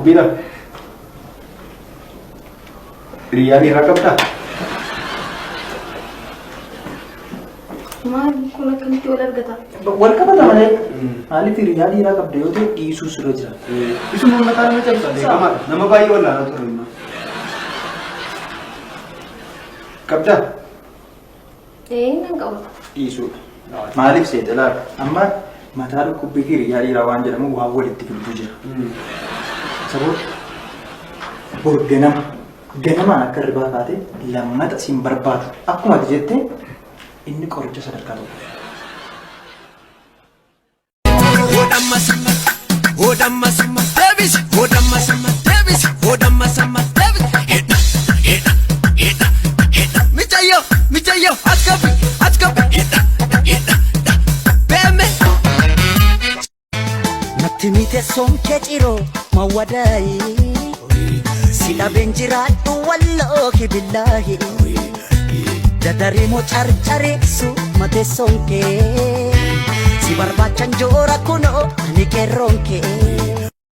Bila Riyani rakab dah. Maal kuna kamti wal argata. Wal kabata mane. Ali ti Riyani rakab de hote Isu surajra. Isu mun mata me chal sa. Nama bayi wala na thorna. Kabda. Nang kaw. Isu. Malik se dala amma mata ku bi Riyani rawan jara mu wa wal ti bujira. Sabut ganama akka ribaa taate lammata siin barbaadu akkuma jette inni qoricha sadarkaa tokko. Timite son keciro mawadai sila benjiratu wallahi billahi dadarimo charchare su mate sonke si barbachan jora kuno ani keronke